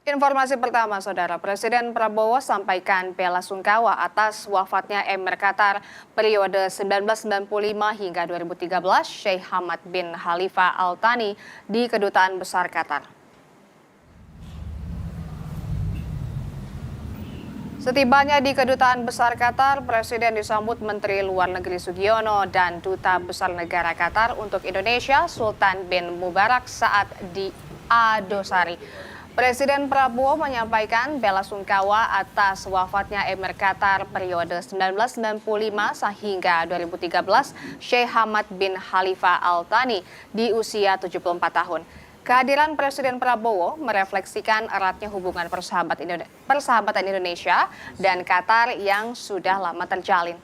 Informasi pertama, Saudara. Presiden Prabowo sampaikan bela sungkawa atas wafatnya Emir Qatar periode 1995 hingga 2013 Sheikh Hamad bin Khalifa Al Thani di Kedutaan Besar Qatar. Setibanya di Kedutaan Besar Qatar, Presiden disambut Menteri Luar Negeri Sugiono dan Duta Besar Negara Qatar untuk Indonesia Sultan bin Mubarak saat di Adosari. Presiden Prabowo menyampaikan bela sungkawa atas wafatnya Emir Qatar periode 1995 hingga 2013 Sheikh Hamad bin Khalifa Al Thani di usia 74 tahun. Kehadiran Presiden Prabowo merefleksikan eratnya hubungan persahabatan Indonesia dan Qatar yang sudah lama terjalin.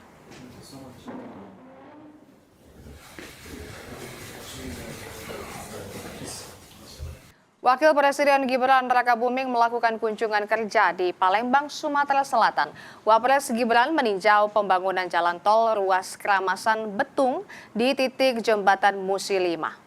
Wakil Presiden Gibran Rakabuming melakukan kunjungan kerja di Palembang, Sumatera Selatan. Wapres Gibran meninjau pembangunan jalan tol ruas Kramasan Betung di titik jembatan Musi 5.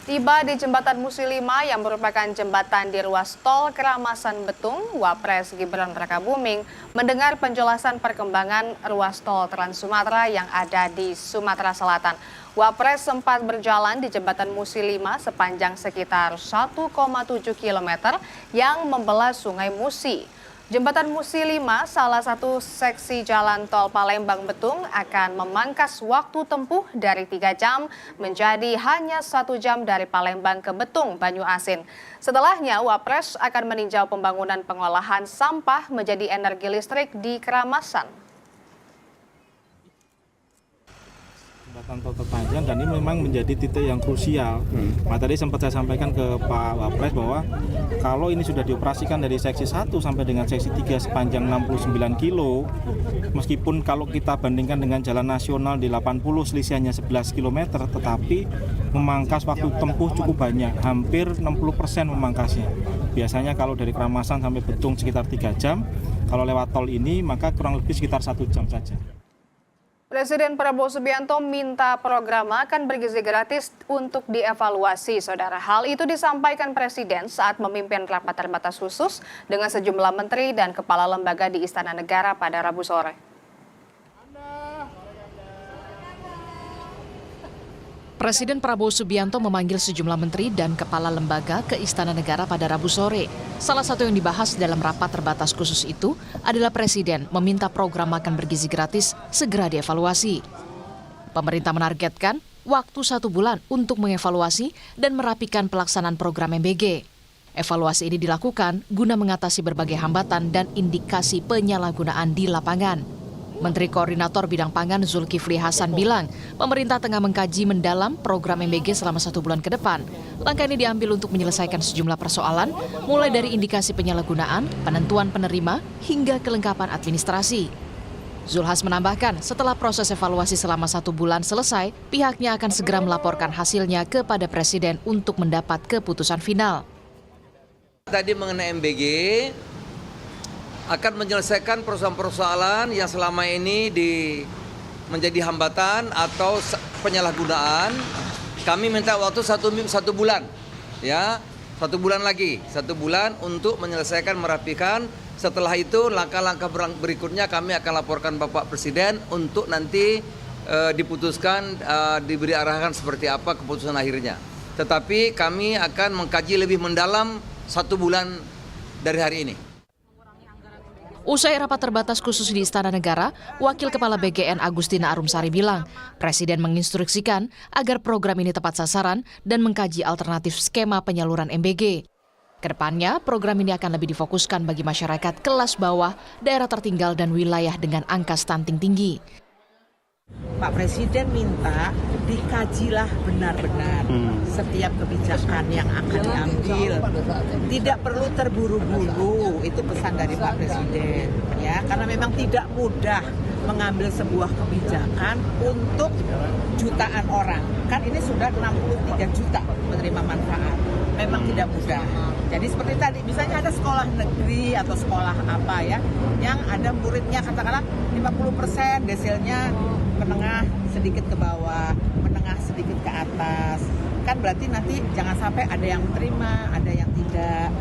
Tiba di jembatan Musi 5 yang merupakan jembatan di ruas tol Kramasan Betung, Wapres Gibran Rakabuming mendengar penjelasan perkembangan ruas tol Trans Sumatera yang ada di Sumatera Selatan. Wapres sempat berjalan di jembatan Musi 5 sepanjang sekitar 1,7 km yang membelah Sungai Musi. Jembatan Musi 5, salah satu seksi jalan tol Palembang Betung, akan memangkas waktu tempuh dari 3 jam menjadi hanya 1 jam dari Palembang ke Betung, Banyuasin. Setelahnya, Wapres akan meninjau pembangunan pengolahan sampah menjadi energi listrik di Kramasan. Jembatan tol terpanjang dan ini memang menjadi titik yang krusial. Tadi sempat saya sampaikan ke Pak Wapres bahwa kalau ini sudah dioperasikan dari seksi 1 sampai dengan seksi 3 sepanjang 69 kilo, meskipun kalau kita bandingkan dengan jalan nasional di 80 selisihnya 11 km, tetapi memangkas waktu tempuh cukup banyak, hampir 60% memangkasnya. Biasanya kalau dari Kramasan sampai Betung sekitar 3 jam, kalau lewat tol ini maka kurang lebih sekitar 1 jam saja. Presiden Prabowo Subianto minta program makan bergizi gratis untuk dievaluasi, Saudara. Hal itu disampaikan Presiden saat memimpin rapat terbatas khusus dengan sejumlah menteri dan kepala lembaga di Istana Negara pada Rabu sore. Presiden Prabowo Subianto memanggil sejumlah menteri dan kepala lembaga ke Istana Negara pada Rabu sore. Salah satu yang dibahas dalam rapat terbatas khusus itu adalah Presiden meminta program makan bergizi gratis segera dievaluasi. Pemerintah menargetkan waktu 1 bulan untuk mengevaluasi dan merapikan pelaksanaan program MBG. Evaluasi ini dilakukan guna mengatasi berbagai hambatan dan indikasi penyalahgunaan di lapangan. Menteri Koordinator Bidang Pangan Zulkifli Hasan bilang, pemerintah tengah mengkaji mendalam program MBG selama 1 bulan ke depan. Langkah ini diambil untuk menyelesaikan sejumlah persoalan, mulai dari indikasi penyalahgunaan, penentuan penerima, hingga kelengkapan administrasi. Zulhas menambahkan, setelah proses evaluasi selama 1 bulan selesai, pihaknya akan segera melaporkan hasilnya kepada Presiden untuk mendapat keputusan final. Tadi mengenai MBG, akan menyelesaikan persoalan-persoalan yang selama ini menjadi hambatan atau penyalahgunaan. Kami minta waktu 1 bulan, ya, 1 bulan lagi, 1 bulan untuk menyelesaikan, merapikan. Setelah itu langkah-langkah berikutnya kami akan laporkan Bapak Presiden untuk nanti diputuskan, diberi arahan seperti apa keputusan akhirnya. Tetapi kami akan mengkaji lebih mendalam 1 bulan dari hari ini. Usai rapat terbatas khusus di Istana Negara, Wakil Kepala BGN Agustina Arumsari bilang, Presiden menginstruksikan agar program ini tepat sasaran dan mengkaji alternatif skema penyaluran MBG. Kedepannya, program ini akan lebih difokuskan bagi masyarakat kelas bawah, daerah tertinggal dan wilayah dengan angka stunting tinggi. Pak Presiden minta dikajilah benar-benar setiap kebijakan yang akan diambil. Tidak perlu terburu-buru, itu pesan dari Pak Presiden. Ya, karena memang tidak mudah mengambil sebuah kebijakan untuk jutaan orang. Kan ini sudah 63 juta menerima manfaat. Memang tidak mudah. Jadi seperti tadi, misalnya ada sekolah negeri atau sekolah apa ya, yang ada muridnya katakanlah 50% desilnya menengah sedikit ke bawah, menengah sedikit ke atas. kan berarti nanti jangan sampai ada yang terima, ada yang tidak.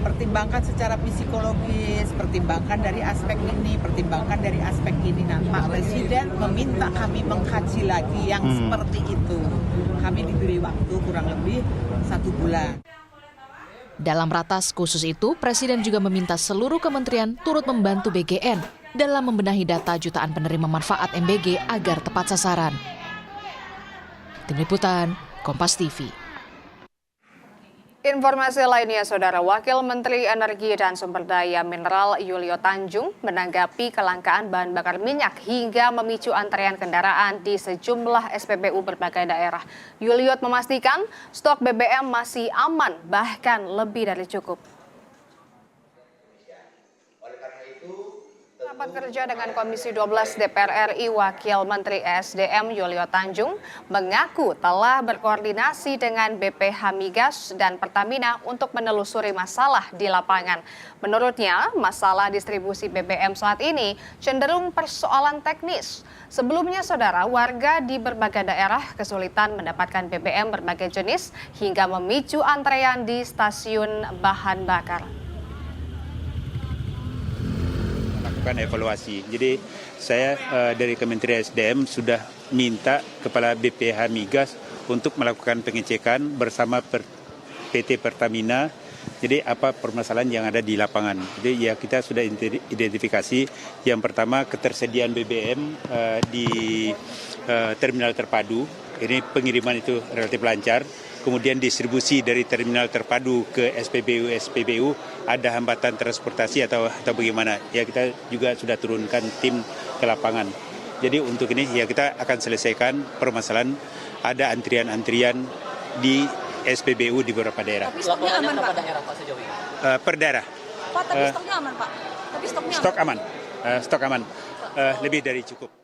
Pertimbangkan secara psikologis, pertimbangkan dari aspek ini, pertimbangkan dari aspek ini. Nah, Pak Presiden meminta kami mengkaji lagi yang seperti itu. Kami diberi waktu kurang lebih 1 bulan. Dalam ratas khusus itu, Presiden juga meminta seluruh kementerian turut membantu BGN dalam membenahi data jutaan penerima manfaat MBG agar tepat sasaran. Tim Liputan, Kompas TV. Informasi lainnya, Saudara, Wakil Menteri Energi dan Sumber Daya Mineral Yulio Tanjung menanggapi kelangkaan bahan bakar minyak hingga memicu antrean kendaraan di sejumlah SPBU berbagai daerah. Yulio memastikan stok BBM masih aman, bahkan lebih dari cukup. Rapat kerja dengan Komisi 12 DPR RI, Wakil Menteri ESDM Yulio Tanjung mengaku telah berkoordinasi dengan BPH Migas dan Pertamina untuk menelusuri masalah di lapangan. Menurutnya, masalah distribusi BBM saat ini cenderung persoalan teknis. Sebelumnya, Saudara, warga di berbagai daerah kesulitan mendapatkan BBM berbagai jenis hingga memicu antrean di stasiun bahan bakar. Evaluasi. Jadi saya dari Kementerian SDM sudah minta kepala BPH Migas untuk melakukan pengecekan bersama PT Pertamina. Jadi apa permasalahan yang ada di lapangan. Jadi ya kita sudah identifikasi yang pertama ketersediaan BBM di terminal terpadu. Ini pengiriman itu relatif lancar. Kemudian distribusi dari terminal terpadu ke SPBU ada hambatan transportasi atau bagaimana. Ya kita juga sudah turunkan tim ke lapangan. Jadi untuk ini ya kita akan selesaikan permasalahan ada antrian-antrian di SPBU di beberapa daerah. Tapi stoknya aman, Pak? Daerah, Pak, sejauh ini? Per daerah. Pak, tapi stoknya aman, Pak? Tapi stoknya stok aman. Stok aman. Lebih dari cukup.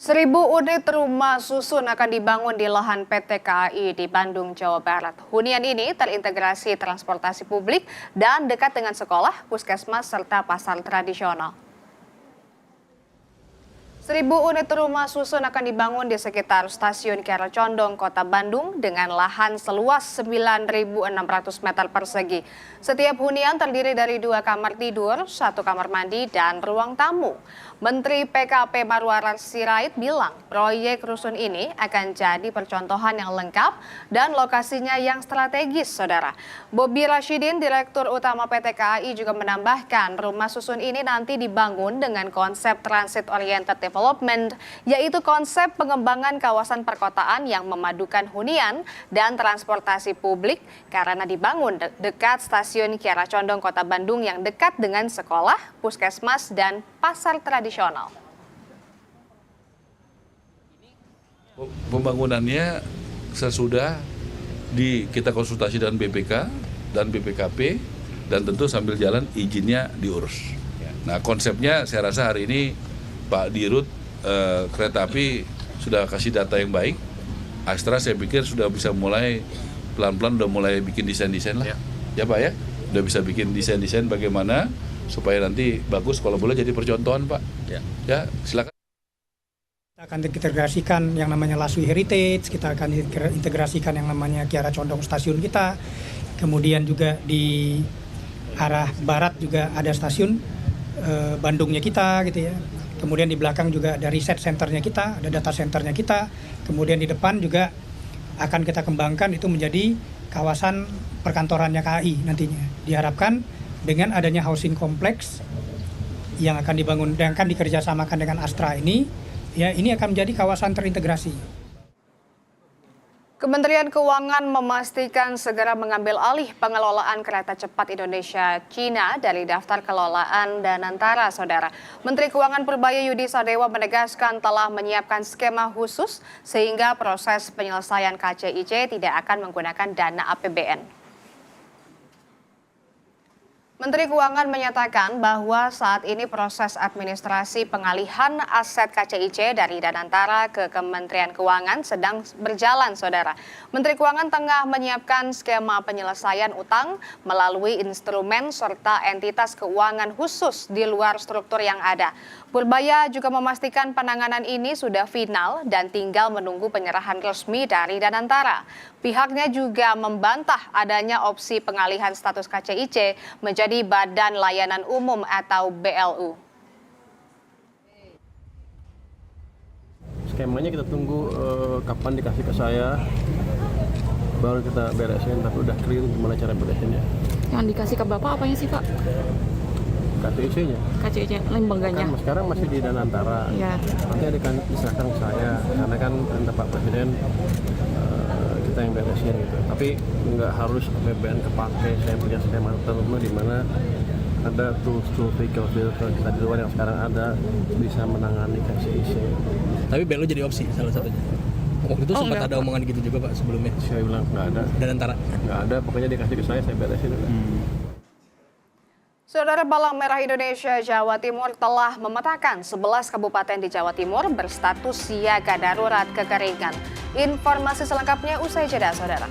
1.000 unit rumah susun akan dibangun di lahan PT KAI di Bandung, Jawa Barat. Hunian ini terintegrasi transportasi publik dan dekat dengan sekolah, puskesmas, serta pasar tradisional. 1.000 unit rumah susun akan dibangun di sekitar Stasiun Kiara Condong, Kota Bandung dengan lahan seluas 9.600 meter persegi. Setiap hunian terdiri dari 2 kamar tidur, 1 kamar mandi, dan ruang tamu. Menteri PKP Marwarar Sirait bilang proyek rusun ini akan jadi percontohan yang lengkap dan lokasinya yang strategis, Saudara. Bobi Rashidin, Direktur Utama PT KAI juga menambahkan rumah susun ini nanti dibangun dengan konsep Transit Oriented Development, yaitu konsep pengembangan kawasan perkotaan yang memadukan hunian dan transportasi publik karena dibangun dekat Stasiun Kiara Condong, Kota Bandung yang dekat dengan sekolah, puskesmas, dan pasar tradisional. Pembangunannya sesudah kita konsultasi dengan BPK dan BPKP dan tentu sambil jalan izinnya diurus. Nah konsepnya saya rasa hari ini Pak Dirut Kereta Api sudah kasih data yang baik. Astra saya pikir sudah bisa mulai pelan-pelan udah mulai bikin desain-desain lah. Ya Pak ya, udah bisa bikin desain-desain bagaimana supaya nanti bagus kalau boleh jadi percontohan Pak. Ya silakan. Kita akan integrasikan yang namanya Laswi Heritage, kita akan integrasikan yang namanya Kiara Condong stasiun kita. Kemudian juga di arah barat juga ada stasiun Bandungnya kita gitu ya. Kemudian di belakang juga ada riset centernya kita, ada data centernya kita. Kemudian di depan juga akan kita kembangkan itu menjadi kawasan perkantorannya KAI nantinya. Diharapkan dengan adanya housing kompleks yang akan dibangun dan akan dikerjasamakan dengan Astra ini, ya ini akan menjadi kawasan terintegrasi. Kementerian Keuangan memastikan segera mengambil alih pengelolaan kereta cepat Indonesia-Cina dari daftar kelolaan Danantara, Saudara. Menteri Keuangan Purbaya Yudi Sadewa menegaskan telah menyiapkan skema khusus sehingga proses penyelesaian KCIC tidak akan menggunakan dana APBN. Menteri Keuangan menyatakan bahwa saat ini proses administrasi pengalihan aset KCIC dari Danantara ke Kementerian Keuangan sedang berjalan, Saudara. Menteri Keuangan tengah menyiapkan skema penyelesaian utang melalui instrumen serta entitas keuangan khusus di luar struktur yang ada. Purbaya juga memastikan penanganan ini sudah final dan tinggal menunggu penyerahan resmi dari Danantara. Pihaknya juga membantah adanya opsi pengalihan status KCIC menjadi Badan Layanan Umum atau BLU. Skemanya kita tunggu kapan dikasih ke saya, baru kita beresin, tapi udah clear gimana cara beresinnya. Yang dikasih ke Bapak apanya sih Pak? KCIC-nya. KCIC, lembaganya. Kan sekarang masih di Danantara. Ya. Nanti akan diserahkan ke saya, karena kan perintah Pak Presiden kita yang beresin gitu. Tapi nggak harus APBN kepake, saya punya skema tertentu di mana ada tools vehicle kita di luar yang sekarang ada bisa menangani KCIC. Tapi BLU jadi opsi salah satunya. Waktu itu sempat ada omongan gitu juga Pak sebelumnya. Saya bilang nggak ada. Danantara? Nggak ada, pokoknya dikasih ke saya beresin. Saudara, Palang Merah Indonesia Jawa Timur telah memetakan 11 kabupaten di Jawa Timur berstatus siaga darurat kekeringan. Informasi selengkapnya usai jeda, Saudara.